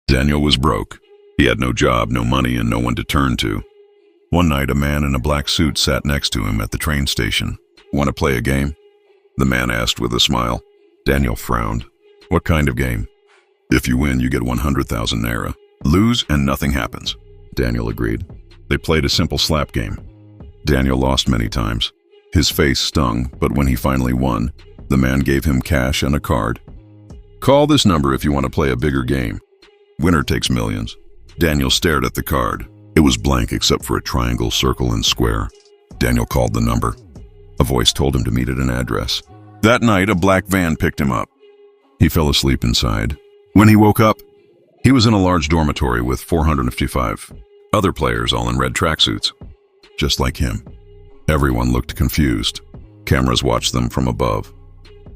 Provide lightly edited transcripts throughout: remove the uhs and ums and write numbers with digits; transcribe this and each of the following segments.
Daniel was broke. He had no job, no money, and no one to turn to. One night, a man in a black suit sat next to him at the train station. "Want to play a game?" the man asked with a smile. Daniel frowned. "What kind of game?" "If you win, you get 100,000 naira. Lose, and nothing happens." Daniel agreed. They played a simple slap game. Daniel lost many times. His face stung, but when he finally won, the man gave him cash and a card. "Call this number if you want to play a bigger game. Winner takes millions." Daniel stared at the card. It was blank except for a triangle, circle, and square. Daniel called the number. A voice told him to meet at an address. That night, a black van picked him up. He fell asleep inside. When he woke up, he was in a large dormitory with 455 other players, all in red tracksuits, just like him. Everyone looked confused. Cameras watched them from above.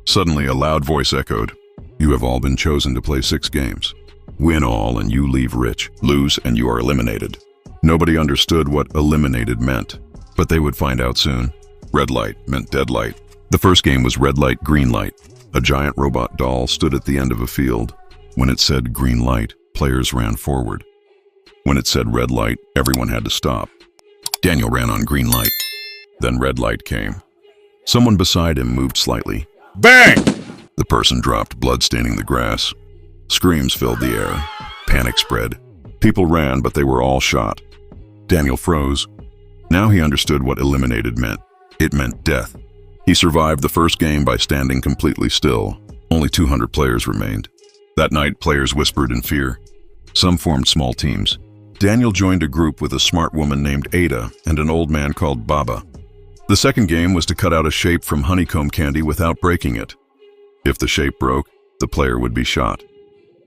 Suddenly, a loud voice echoed, "You have all been chosen to play 6 games. Win all and you leave rich. Lose and you are eliminated." Nobody understood what eliminated meant, but they would find out soon. Red light meant dead light. The first game was red light, green light. A giant robot doll stood at the end of a field. When it said green light, players ran forward. When it said red light, everyone had to stop. Daniel ran on green light. Then red light came. Someone beside him moved slightly. Bang! The person dropped, blood staining the grass. Screams filled the air. Panic spread. People ran, but they were all shot. Daniel froze. Now he understood what eliminated meant. It meant death. He survived the first game by standing completely still. Only 200 players remained. That night, players whispered in fear. Some formed small teams. Daniel joined a group with a smart woman named Ada and an old man called Baba. The second game was to cut out a shape from honeycomb candy without breaking it. If the shape broke, the player would be shot.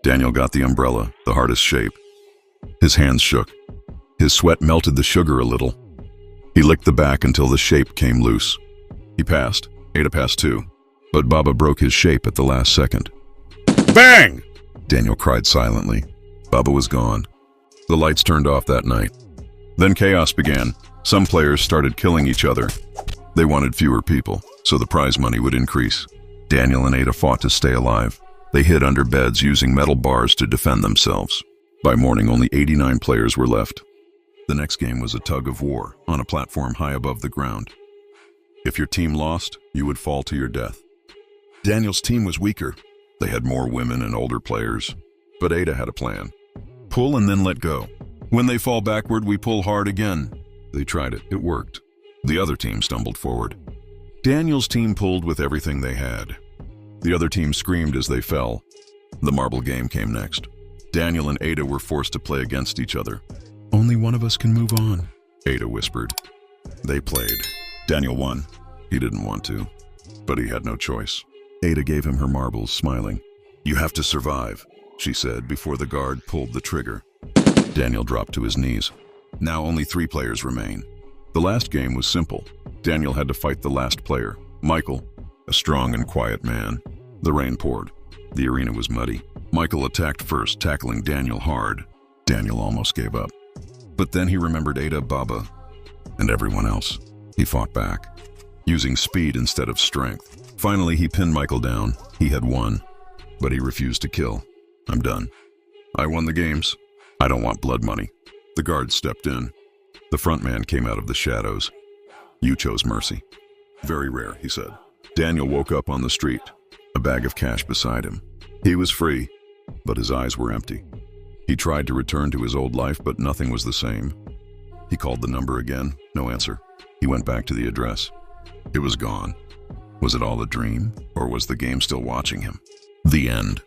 Daniel got the umbrella, the hardest shape. His hands shook. His sweat melted the sugar a little. He licked the back until the shape came loose. He passed. Ada passed too. But Baba broke his shape at the last second. Bang! Daniel cried silently. Baba was gone. The lights turned off that night. Then chaos began. Some players started killing each other. They wanted fewer people, so the prize money would increase. Daniel and Ada fought to stay alive. They hid under beds using metal bars to defend themselves. By morning, only 89 players were left. The next game was a tug of war on a platform high above the ground. If your team lost, you would fall to your death. Daniel's team was weaker. They had more women and older players. But Ada had a plan. Pull and then let go. When they fall backward, we pull hard again. They tried it. It worked. The other team stumbled forward. Daniel's team pulled with everything they had. The other team screamed as they fell. The marble game came next. Daniel and Ada were forced to play against each other. Only one of us can move on, Ada whispered. They played. Daniel won. He didn't want to, but he had no choice. Ada gave him her marbles, smiling. You have to survive, she said before the guard pulled the trigger. Daniel dropped to his knees. Now only 3 players remain. The last game was simple. Daniel had to fight the last player, Michael, a strong and quiet man. The rain poured. The arena was muddy. Michael attacked first, tackling Daniel hard. Daniel almost gave up. But then he remembered Ada, Baba, and everyone else. He fought back, using speed instead of strength. Finally, he pinned Michael down. He had won, but he refused to kill. I'm done. I won the games. I don't want blood money. The guard stepped in. The front man came out of the shadows. You chose mercy. Very rare, he said. Daniel woke up on the street, a bag of cash beside him. He was free, but his eyes were empty. He tried to return to his old life, but nothing was the same. He called the number again, no answer. He went back to the address. It was gone. Was it all a dream, or was the game still watching him? The end.